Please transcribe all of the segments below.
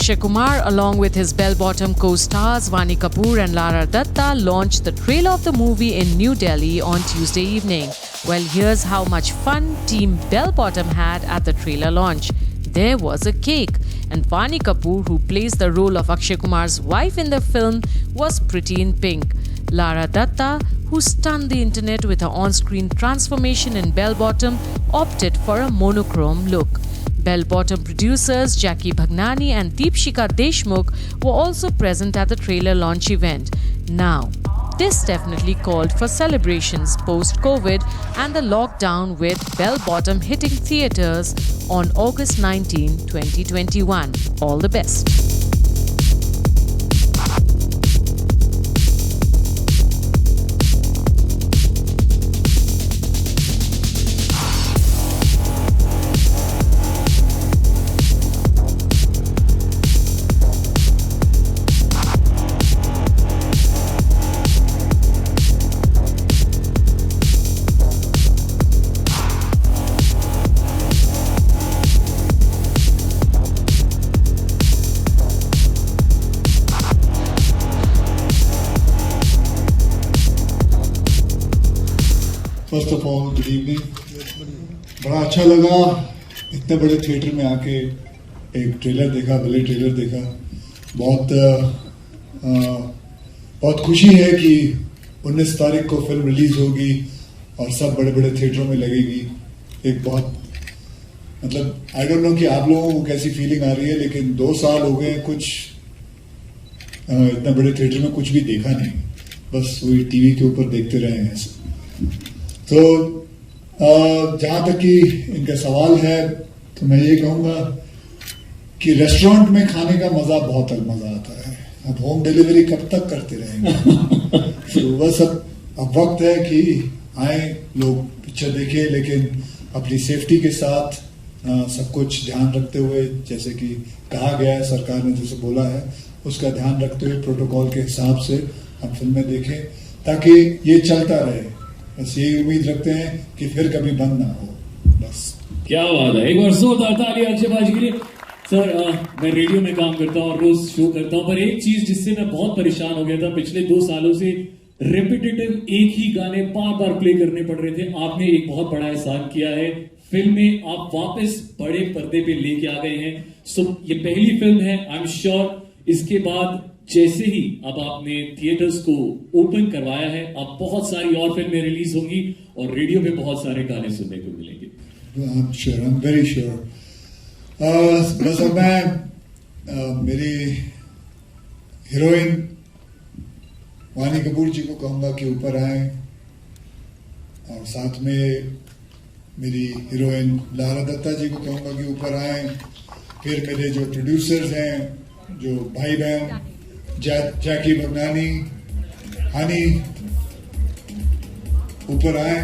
Akshay Kumar, along with his bell-bottom co-stars Vani Kapoor and Lara Dutta, launched the trailer of the movie in New Delhi on Tuesday evening. Well, here's how much fun Team Bell Bottom had at the trailer launch. There was a cake, and Vani Kapoor, who plays the role of Akshay Kumar's wife in the film, was pretty in pink. Lara Dutta, who stunned the internet with her on-screen transformation in Bell Bottom, opted for a monochrome look. Bell Bottom producers Jackie Bhagnani and Deepshika Deshmukh were also present at the trailer launch event. Now, this definitely called for celebrations post-COVID and the lockdown, with Bell Bottom hitting theatres on August 19, 2021. All the best. First of all good evening. बड़ा अच्छा लगा इतने बड़े theatre में आके एक trailer देखा, भले ट्रेलर देखा। बहुत खुशी है कि 19 तारीख को फिल्म रिलीज होगी और सब बड़े बड़े थिएटरों में लगेगी। एक बहुत आई डोंट नो कि आप लोगों को कैसी फीलिंग आ रही है, लेकिन 2 साल हो गए कुछ इतने बड़े थिएटर में कुछ भी देखा नहीं, बस वही टीवी के ऊपर देखते रहे हैं। तो जहां तक कि इनका सवाल है, तो मैं ये कहूंगा कि रेस्टोरेंट में खाने का मजा बहुत मजा आता है। अब होम डिलीवरी कब तक करते रहेंगे? तो बस अब वक्त है कि आए लोग पिक्चर देखें, लेकिन अपनी सेफ्टी के साथ सब कुछ ध्यान रखते हुए, जैसे कि कहा गया है, सरकार ने जैसे बोला है उसका ध्यान रखते हुए प्रोटोकॉल के हिसाब से हम फिल्में देखें, ताकि ये चलता रहे। बस यही उम्मीद रखते हैं कि फिर कभी बंद ना हो। बस क्या बात है, एक बार जोरदार ताली अक्षय भाई के लिए। सर, मैं रेडियो में काम करता हूँ और रोज शो करता हूँ, पर एक चीज जिससे मैं बहुत परेशान हो गया था पिछले 2 सालों से, रिपीटेटिव एक ही गाने बार बार प्ले करने पड़ रहे थे। आपने एक बहुत बड़ा एहसान किया है, फिल्म में आप वापस बड़े पर्दे पे लेके आ गए हैं। सो ये पहली फिल्म है, आई एम श्योर इसके बाद जैसे ही अब आपने थिएटर्स को ओपन करवाया है, अब बहुत सारी और फिल्में रिलीज होंगी और रेडियो पे बहुत सारे गाने सुनने को मिलेंगे। आई एम वेरी श्योर। बस अब मैं मेरी हीरोइन वानी कपूर जी को कहूंगा कि ऊपर आए, और साथ में मेरी हीरोइन लारा दत्ता जी को कहूंगा कि ऊपर आए। फिर मेरे जो प्रोड्यूसर्स हैं, जो भाई बहन जैकी बगनानी, हनी, ऊपर आए।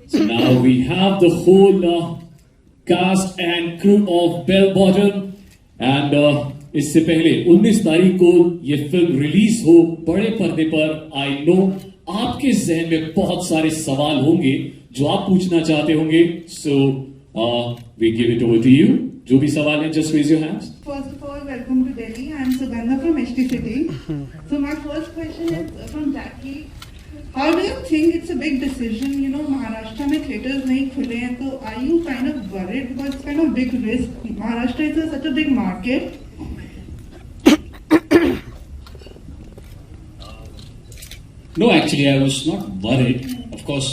So now we have the whole cast and crew of Bell Bottom, and इससे पहले 19 तारीख को ये फिल्म रिलीज हो बड़े पर्दे पर, आई नो आपके जहन में बहुत सारे सवाल होंगे जो आप पूछना चाहते होंगे। So we give it over to you. जो भी सवाल है, just raise your hands. First of all, welcome to Delhi. I am Sugandha from HT City. So my first question is from Jackie. How do you think it's a big decision? You know, Maharashtra में theaters नहीं खुले हैं, तो are you kind of worried because it's kind of big risk? Maharashtra is such a big market. No, actually, I was not worried. Of course,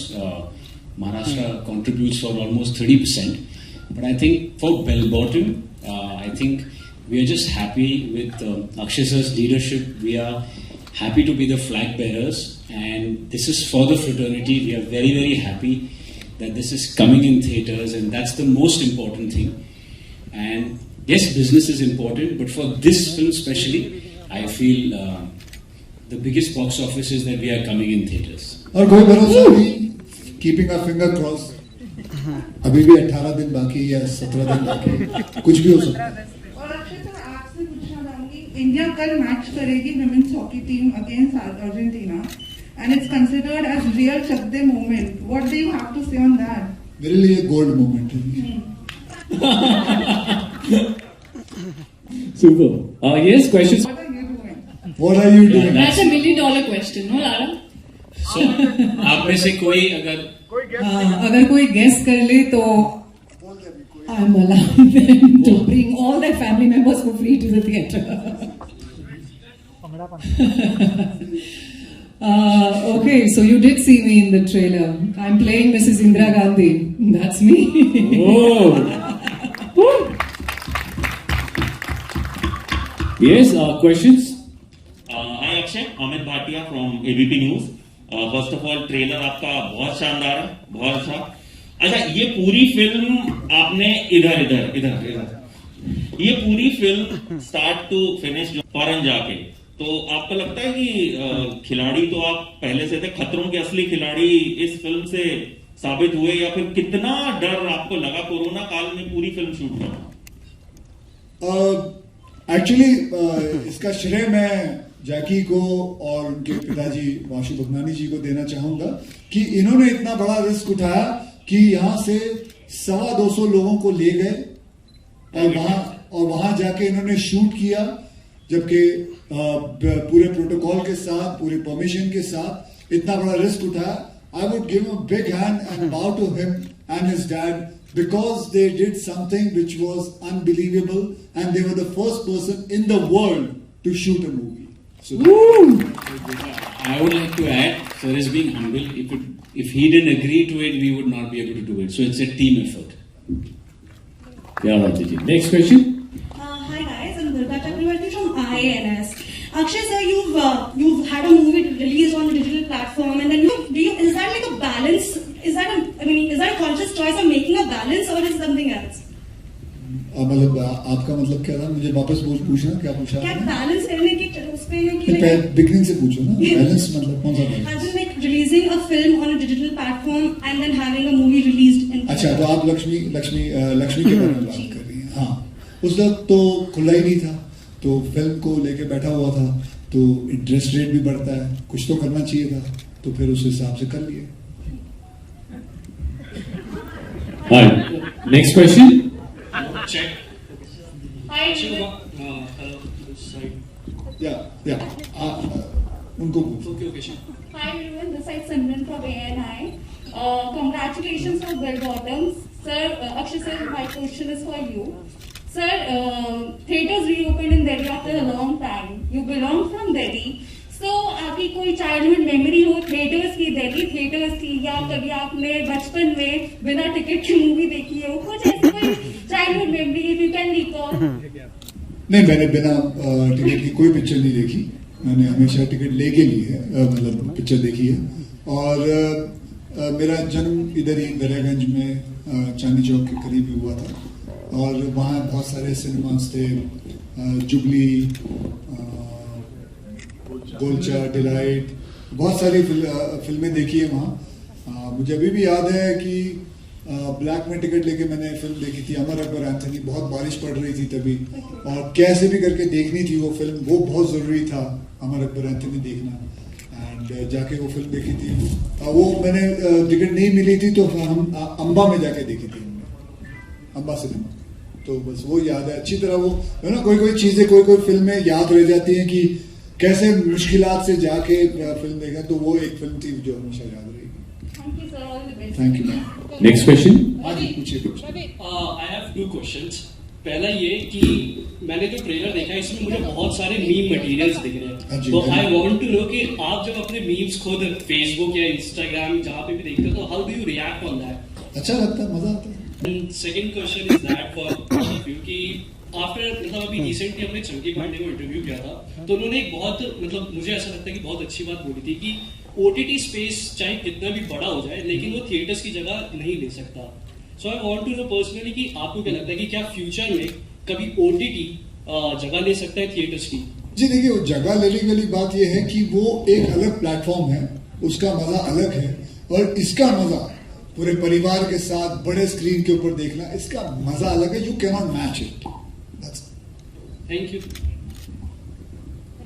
Maharashtra contributes for almost 30%. But I think for Bell Bottom, I think we are just happy with Akshay sir's leadership. We are happy to be the flag bearers. And this is for the fraternity. We are very, very happy that this is coming in theatres. And that's the most important thing. And yes, business is important. But for this film especially, I feel the biggest box office is that we are coming in theatres. और कोई भरोसा नहीं, keeping a finger cross. अभी भी 18 दिन बाकी या 17 दिन बाकी, कुछ भी हो सकता है। और अक्षय सर, आपसे इंडिया कल मैच करेगी women's hockey team against Argentina and it's considered as real chakde moment. What do you have to say on that? मेरे लिए गोल्ड मोमेंट है. Super. Yes, questions. What are you doing? What are you doing? That's $1 million question, no, Lara? So, आप में से कोई अगर कोई guess कर ले तो I'm allowing them to bring all their family members for free to the theatre. Okay, so you did see me in the trailer. I'm playing Mrs. Indira Gandhi. That's me. Oh. Yes, questions? Hi Akshay, Amit Bhatia from ABP News. First of all, trailer आपका बहुत शानदार है, बहुत अच्छा. अच्छा, ये पूरी film आपने इधर ये पूरी फिल्म स्टार्ट टू फिनिश फॉरन जाके, तो आपको लगता है कि खिलाड़ी तो आप पहले से थे, खतरों के असली खिलाड़ी इस फिल्म से साबित हुए, या फिर कितना डर आपको लगा कोरोना काल में पूरी फिल्म शूट करना? एक्चुअली इसका श्रेय मैं जैकी को और उनके पिताजी वाशु भगनानी जी को देना चाहूंगा कि इन्होंने इतना बड़ा रिस्क उठाया कि यहाँ से 250 लोगों को ले गए और वहां जाके इन्होंने शूट किया, जबकि पूरे प्रोटोकॉल के साथ, पूरे परमिशन के साथ इतना बड़ा रिस्क उठाया. I would give a big hand and bow to him and his dad because they did something which was unbelievable and they were the first person in the world to shoot a movie. So I would like to add, sir is being humble. If he didn't agree to it, we would not be able to do it. So it's a team effort. Yeah, next question. Hi guys, I'm Durga Chakravarti from IANS. Akshay sir, you've had a movie released on a digital platform, and then is that like a balance? Is that a conscious choice of making a balance, or is it something else? मतलब आपका मतलब क्या था? मुझे वापस पूछना, क्या पूछा? क्या बैलेंस करने की उसपे है कि बिगनिंग से पूछो ना. बैलेंस मतलब कौन सा balance? As in like releasing a film on a digital platform and then having a movie released in. अच्छा, तो आप लक्ष्मी के बारे में बात कर रही हैं. हाँ, उस वक्त तो खुला ही नहीं था, तो फिल्म को लेके बैठा हुआ था, तो इंटरेस्ट रेट भी बढ़ता है, कुछ तो करना चाहिए था, तो फिर उस हिसाब से कर लिए. Hi. Next question. Check. Hi. Hello. या उनको पूछो. Hi everyone, this is Simran from ANI. Congratulations for Bell Bottoms. Sir, Akshay sir, my question is for you. Sir, theatres reopened in Delhi after a long time. You belong from Delhi. So, आपकी कोई childhood memory हो theatres की, Delhi theatres की, या कभी आपने बचपन में बिना टिकट की मूवी देखी हो, कुछ ऐसी कोई childhood memory if you can recall? नहीं, मैंने बिना टिकट की कोई पिक्चर नहीं देखी. मैंने हमेशा टिकट लेके ली है, मतलब पिक्चर देखी है. और मेरा जन्म इधर ही दरियागंज में चांदनी चौक के करीब ही हुआ था, और वहाँ बहुत सारे सिनेमास थे, जुबली, गोलचा, डिलाइट, बहुत सारी फिल्में देखी है वहाँ. मुझे अभी भी याद है कि ब्लैक में टिकट लेके मैंने फिल्म देखी थी, अमर अकबर एंथनी. बहुत बारिश पड़ रही थी तभी, और कैसे भी करके देखनी थी वो फिल्म. वो बहुत जरूरी था अमर अकबर एंथनी देखना, एंड जाके वो फिल्म देखी थी. वो मैंने टिकट नहीं मिली थी तो हम अम्बा में जाके देखी थी, अम्बा सिनेमा. तो बस वो याद है अच्छी तरह. वो है ना, कोई चीजें, कोई फिल्में याद रह जाती हैं कि कैसे मुश्किलात से जाके फिल्म देखा. तो वो एक फिल्म थी जो हमेशा याद रहेगी. Thank you sir, all the best. Thank you ma'am. Next question. हाँ जी, पूछिए. I have two questions. पहला ये कि मैंने जो ट्रेलर देखा है इसमें मुझे बहुत सारे मीम मटेरियल्स दिख रहे हैं, तो आई वांट टू नो कि आप जब अपने मीम्स खुद फेसबुक या इंस्टाग्राम जहाँ पे भी देखते हो, तो how do you react on that? अच्छा लगता है, मजा आता है. And second question is that for you कि आफ्टर मतलब अभी रिसेंटली हमने चंकी पांडे को इंटरव्यू किया था, तो उन्होंने एक बहुत मतलब मुझे ऐसा लगता है कि बहुत अच्छी बात बोली थी कि ओटीटी स्पेस चाहे कितना भी बड़ा हो जाए लेकिन वो थिएटर्स की जगह नहीं ले सकता. So I want to know personally कि आपको क्या लगता है कि क्या फ्यूचर में कभी ओटीटी जगह ले सकता है थिएटर्स की? जी देखिए, वो जगह लेने वाली बात ये है कि वो एक अलग प्लेटफॉर्म है, उसका मजा अलग है, और इसका मजा पूरे परिवार के साथ बड़े स्क्रीन के ऊपर देखना, इसका मजा अलग है. You can not match it. Thank you.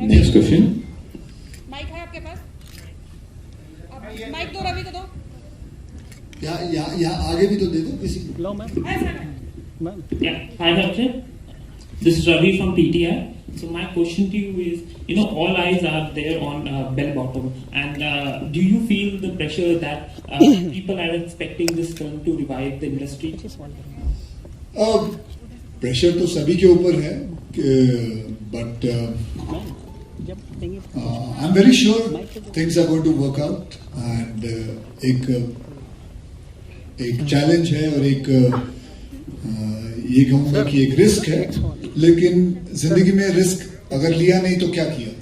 Next question. Mic है आपके पास? माइक दो, रवि को दो. यहाँ आगे भी तो दे दो किसी को. Yeah, hi Akshay. This is Ravi from PTI. So my question to you is, all eyes are there on Bell Bottom, and do you feel the pressure that people are expecting this film to revive the industry? Pressure तो सभी के ऊपर है, but I am very sure things are going to work out. And एक challenge है और एक ये कहूँगा कि एक रिस्क है, लेकिन जिंदगी में रिस्क अगर लिया नहीं तो क्या किया.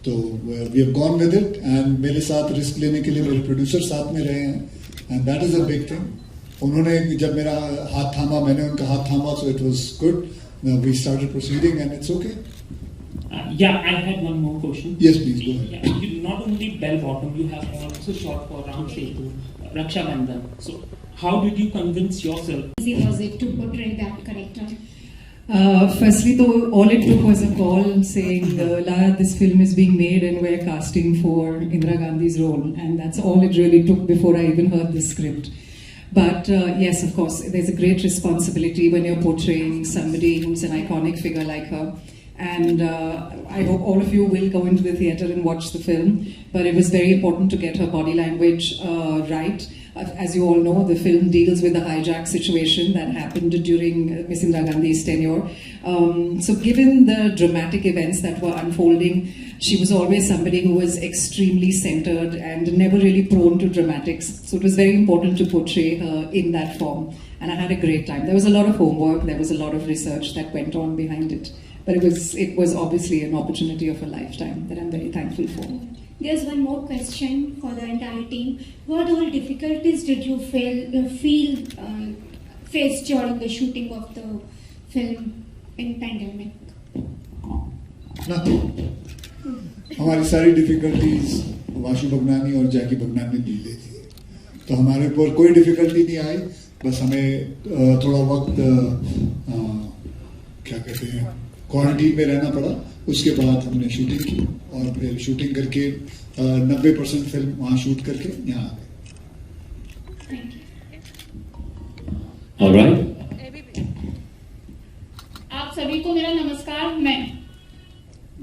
तो we have gone with it, and मेरे साथ रिस्क लेने के लिए मेरे प्रोड्यूसर साथ में रहे हैं, and that is a big thing. उन्होंने जब मेरा हाथ थामा, मैंने उनका हाथ थामा, so it was good. We started proceeding and it's okay. Yeah, I had one more question. Yes, please go ahead. Yeah, you not only Bell Bottom, you have also shot for Ram Setu, Raksha Bandhan. So, how did you convince yourself? Easy was it to portray that character? Firstly, though, all it took was a call saying, Lara, this film is being made and we're casting for Indira Gandhi's role. And that's all it really took before I even heard the script. But yes, of course, there's a great responsibility when you're portraying somebody who's an iconic figure like her. And I hope all of you will go into the theatre and watch the film. But it was very important to get her body language right. As you all know, the film deals with the hijack situation that happened during Miss Indira Gandhi's tenure. So given the dramatic events that were unfolding, she was always somebody who was extremely centered and never really prone to dramatics. So it was very important to portray her in that form. And I had a great time. There was a lot of homework, there was a lot of research that went on behind it. But it was obviously an opportunity of a lifetime that I'm very thankful for. There's one more question for the entire team. What all difficulties did you face during the shooting of the film in pandemic? Nothing. हमारी सारी difficulties Vashu Bhagnani और जैकी भगनानी ने ली थी, तो हमारे ऊपर कोई difficulty नहीं आई. बस हमें थोड़ा वक्त क्या कहते हैं क्वारंटीन में रहना पड़ा. उसके बाद हमने शूटिंग की और फिर शूटिंग करके 90% फिल्म वहाँ शूट करके यहाँ आ गए. All right. आप सभी को मेरा नमस्कार. मैं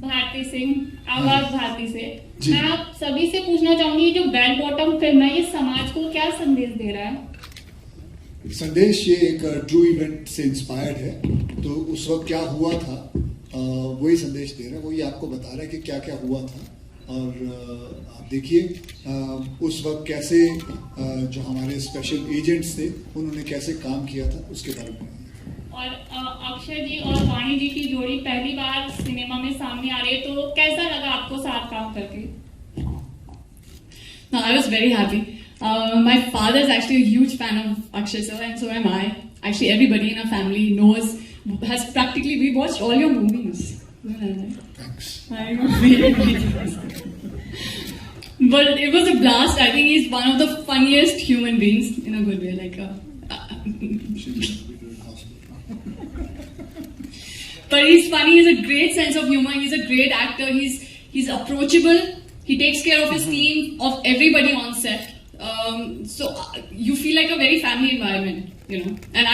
भारती सिंह, आवाज भारती से. मैं आप सभी से पूछना चाहूंगी, जो बेल बॉटम फिल्म है, ये समाज को क्या संदेश दे रहा है? संदेश ये एक ट्रू इवेंट से इंस्पायर्ड है. तो उस वक्त क्या हुआ था वही संदेश दे रहा है, वही आपको बता रहा है कि क्या क्या हुआ था. और आप देखिए उस वक्त कैसे जो हमारे स्पेशल एजेंट्स थे उन्होंने कैसे काम किया था, उसके बारे में. और अक्षय जी और वाणी जी की जोड़ी पहली बार सिनेमा में सामने आ रही है, तो कैसा लगा आपको साथ काम करके? No, I was very happy. My father is actually a huge fan of Akshay sir, and so am I. Actually, everybody in our family has practically, we watched all your movies. Thanks. I'm really But it was a blast. I think he's one of the funniest human beings in a good way. But he's funny. He has a great sense of humor. He's a great actor. He's approachable. He takes care of his team, of everybody on set. So you feel like a very family environment, And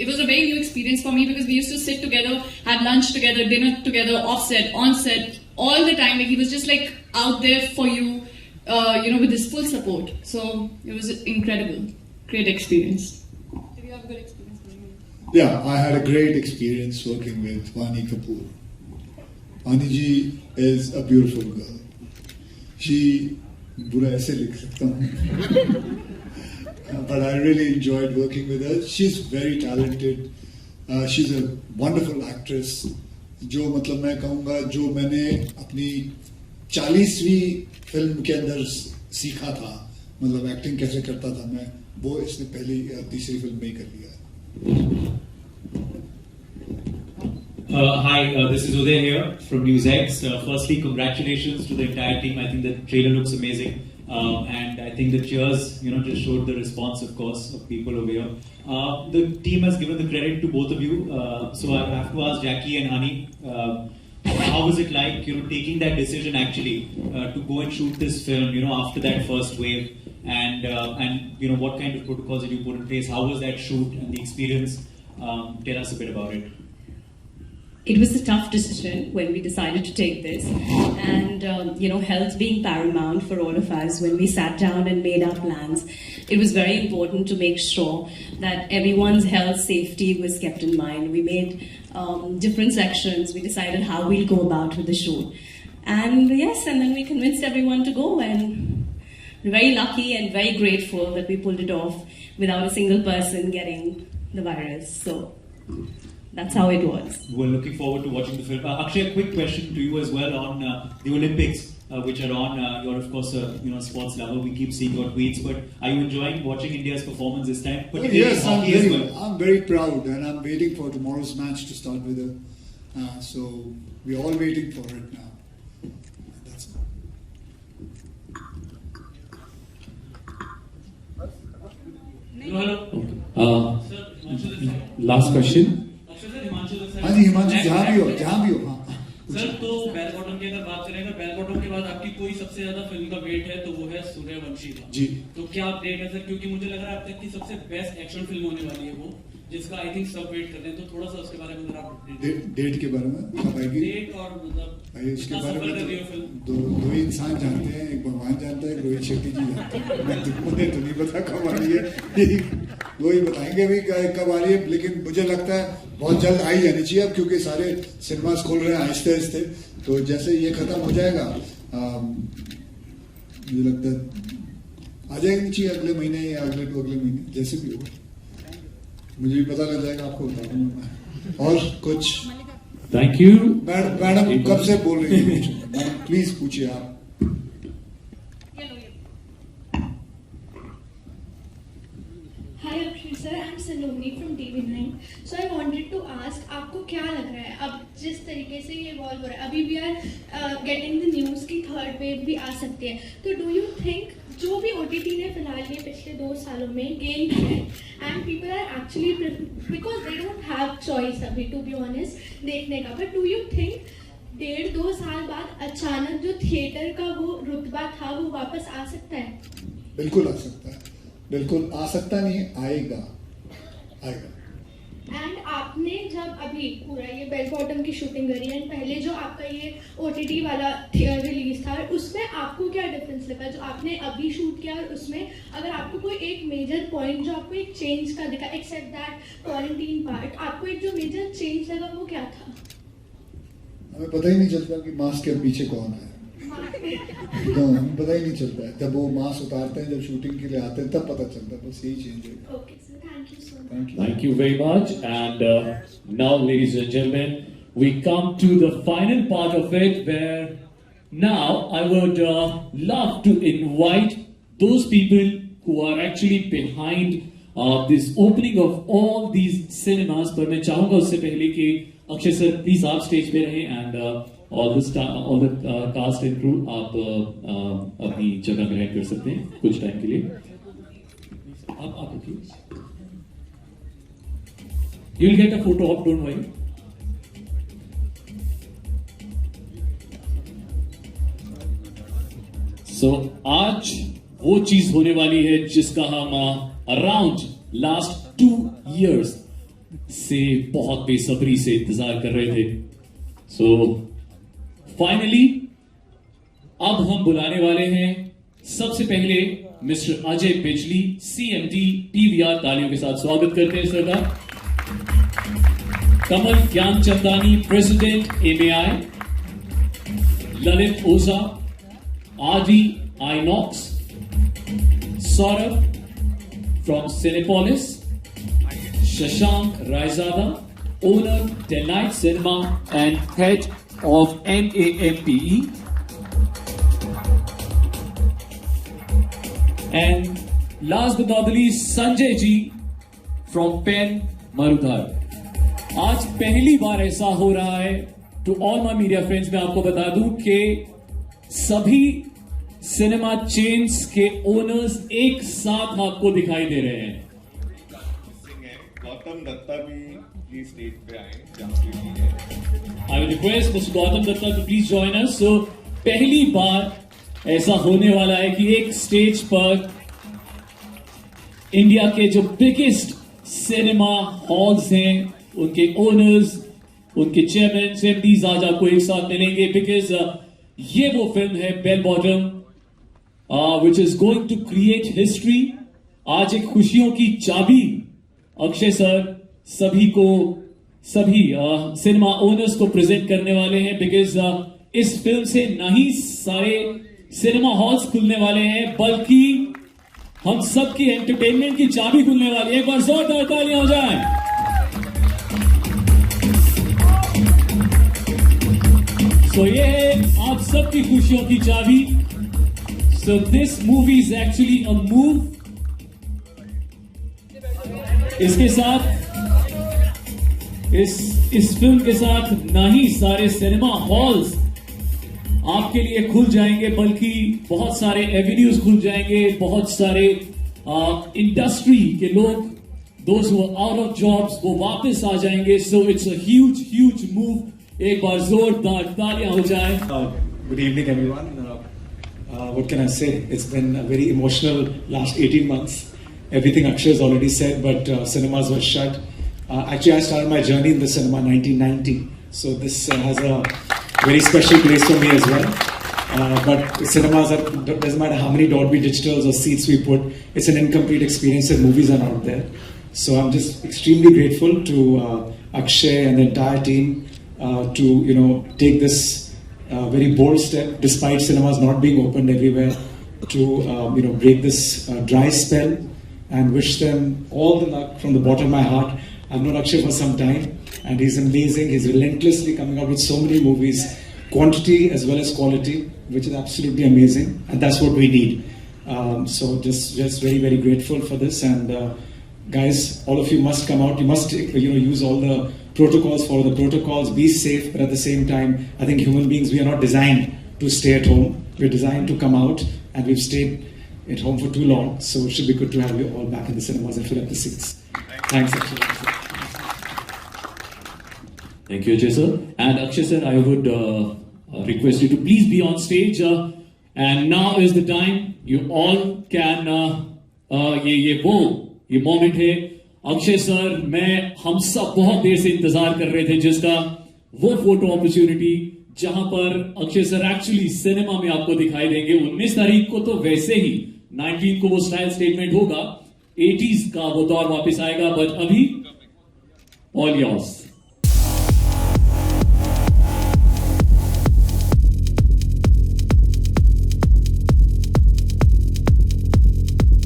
it was a very new experience for me because we used to sit together, have lunch together, dinner together, off set, on set, all the time. Like he was just like out there for you, with his full support. So it was incredible, great experience. Did you have a good experience? Yeah, I had a great experience working with Vani Kapoor. Vani ji is a beautiful girl. She, बुरा ऐसे लिख सकता हूँ. But I really enjoyed working with her. She's very talented. She's a wonderful actress. जो मतलब मैं कहूँगा जो मैंने अपनी 40वीं फिल्म के अंदर सीखा था, मतलब एक्टिंग कैसे करता था मैं, वो इसने पहली तीसरी फिल्म में ही कर लिया. Hi, this is Uday here from NewsX. Firstly, congratulations to the entire team. I think the trailer looks amazing. And I think the cheers, just showed the response, of course, of people over here. The team has given the credit to both of you. So I have to ask Jackie and Hani, how was it like, taking that decision actually to go and shoot this film, after that first wave, and what kind of protocols did you put in place? How was that shoot and the experience? Tell us a bit about it. It was a tough decision when we decided to take this, and health being paramount for all of us. When we sat down and made our plans, it was very important to make sure that everyone's health safety was kept in mind. We made different sections. We decided how we'll go about with the shoot, and then we convinced everyone to go, and we're very lucky and very grateful that we pulled it off without a single person getting the virus. So that's how it was. We're looking forward to watching the film. Akshay, a quick question to you as well on the Olympics, which are on. You're of course a sports lover. We keep seeing your tweets, but are you enjoying watching India's performance this time? Yes, I'm very proud, and I'm waiting for tomorrow's match to start with. So we're all waiting for it now. That's it. Hello. Last question. हाँ जी, हिमांशु जहाँ भी हो हाँ sir, तो bell bottom की अगर बात करें, बेल बॉटम के बाद आपकी कोई सबसे ज्यादा फिल्म का वेट है तो वो है सूर्यवंशी का जी। तो क्या अपडेट है सर, क्योंकि मुझे लग रहा है अब तक की सबसे बेस्ट एक्शन फिल्म होने वाली है वो, जिसका आई थिंक सब वेट कर रहे हैं, तो थोड़ा सा उसके बारे में जरा डेट के बारे में कब आएगी? डेट और मतलब उसके बारे में दो ही इंसान जानते हैं, एक भगवान जानता है, रोहित शेट्टी जी जानते हैं। मुझे तो नहीं पता कब आ रही है, वो ही बताएंगे अभी कब आ रही है, लेकिन मुझे लगता है बहुत जल्द आई जानी चाहिए अब, क्योंकि सारे सिनेमास खोल रहे हैं आहिस्ते आहिस्ते। तो जैसे ये खत्म हो जाएगा मुझे लगता है आ जाएगी चाहिए अगले महीने या अगले महीने, जैसे भी होगा मुझे भी पता लग जाएगा, आपको बता दूंगा मैं। और कुछ थैंक यू मैडम कब से बोल रही है? मैडम प्लीज पूछिए आप। Hi Akshay sir, I'm Saloni from TV9. So I wanted to ask, आपको क्या लग रहा है अब जिस तरीके से ये इवॉल्व हो रहा है, अभी भी आर गेटिंग द न्यूज़ की थर्ड वेव भी आ सकती है, तो डू यू थिंक जो भी OTT ने फिलहाल ये पिछले 2 सालों में गेन किया है, and people are actually because they don't have choice अभी टू बी ऑनेस्ट देखने का, बट डू यू थिंक 1.5-2 साल बाद अचानक जो थिएटर का वो रुतबा था वो वापस आ सकता है? बिल्कुल आ सकता है, बिल्कुल आ सकता नहीं, आएगा। एंड आपने जब अभी पूरा ये बेल बॉटम की शूटिंग करी एंड पहले जो आपका ये OTT वाला रिलीज था, उसमें आपको क्या डिफरेंस लगा जो आपने अभी शूट किया, और उसमें अगर आपको कोई एक मेजर पॉइंट जो आपको एक चेंज का दिखा, एक्सेप्ट दैट क्वारंटीन पार्ट, आपको एक जो मेजर चेंज लगा वो क्या था? हमें पता ही नहीं चलता कि मास्क के पीछे कौन है, तो हमें पता ही नहीं चलता है, जब वो मास्क उतारते हैं, जब शूटिंग के लिए आते हैं तब पता चलता है, बस यही चेंज है। Okay sir, thank you so much. Thank you very much. And now, ladies and gentlemen, we come to the final part of it, where now I would love to invite those people who are actually behind this opening of all these cinemas. पर मैं चाहूँगा उससे पहले कि Akshay sir please आप stage पे रहें, and all the cast and crew आप अपनी जगह ग्रहण कर सकते हैं कुछ टाइम के लिए। आप please, you'll get a photo op, don't worry. So आज वो चीज होने वाली है जिसका हम अराउंड लास्ट 2 years से बहुत बेसब्री से इंतजार कर रहे थे। So फाइनली अब हम बुलाने वाले हैं सबसे पहले मिस्टर अजय बिजली, CMD PVR। तालियों के साथ स्वागत करते हैं सर का। कमल ज्ञानचंदानी, प्रेसिडेंट MAI, ललित ओझा, आदि INOX, Saurabh from Cinepolis, Shashank Raizada, owner Delite cinema and head of NAMPE, and last but not the least Sanjay ji from Pen Marudhar। आज पहली बार ऐसा हो रहा है, to all my media friends मैं आपको बता दूं कि सभी सिनेमा चेन्स के ओनर्स एक साथ आपको दिखाई दे रहे हैं। गौतम दत्ता भी प्लीज स्टेज पे आए जहाँ की है। I will request Mr. Gautam Datta to please join us. So पहली बार ऐसा होने वाला है कि एक स्टेज पर इंडिया के जो बिगेस्ट सिनेमा हॉल्स हैं उनके ओनर्स, उनके चेयरमैन, एमडीज आज आपको एक साथ मिलेंगे बिकॉज ये वो फिल्म है Bell Bottom which is going to create history. आज एक खुशियों की चाबी अक्षय सर सभी सिनेमा ओनर्स को प्रेजेंट करने वाले हैं बिकॉज इस फिल्म से ना ही सारे सिनेमा हॉल्स खुलने वाले हैं बल्कि हम सबकी एंटरटेनमेंट की चाबी खुलने वाली है। एक बार जोरदार तालियां हो जाएं। सो ये है आप सबकी खुशियों की चाबी। So this movie is actually a move. इसके साथ इस फिल्म के साथ ना ही सारे सिनेमा हॉल्स आपके लिए खुल जाएंगे बल्कि बहुत सारे एवेन्यूज खुल जाएंगे, बहुत सारे इंडस्ट्री के लोग, those who are out of jobs, वो वापस आ जाएंगे। So it's a huge move. एक बार जोरदार तालियां हो जाए। Good evening, everyone. What can I say? It's been a very emotional last 18 months. Everything Akshay has already said, but cinemas were shut. Actually, I started my journey in the cinema in 1990, so this has a very special place for me as well. But cinemas doesn't matter how many Dolby Digitals or seats we put, it's an incomplete experience if movies are not there. So I'm just extremely grateful to Akshay and the entire team to take this very bold step, despite cinemas not being opened everywhere, to break this dry spell, and wish them all the luck from the bottom of my heart. I've known Akshay for some time, and he's amazing. He's relentlessly coming out with so many movies, quantity as well as quality, which is absolutely amazing, and that's what we need. So just very, very grateful for this, and guys, all of you must come out. You must use all the protocols, follow the protocols, be safe, but at the same time, I think human beings, we are not designed to stay at home. We're designed to come out, and we've stayed at home for too long, so it should be good to have you all back in the cinemas and fill up the seats. Thanks, Akshay. Thank you, Ajay sir. And Akshay sir, I would request you to please be on stage. And now is the time you all can. ये moment है Akshay sir, हम सब बहुत देर से इंतजार कर रहे थे जिसका वो फोटो अपॉर्चुनिटी जहां पर अक्षय सर एक्चुअली सिनेमा में आपको दिखाई देंगे। 19 तारीख को तो वैसे ही 19 को वो स्टाइल स्टेटमेंट होगा, 80s का वो दौर वापस आएगा, बट अभी ऑल योर्स।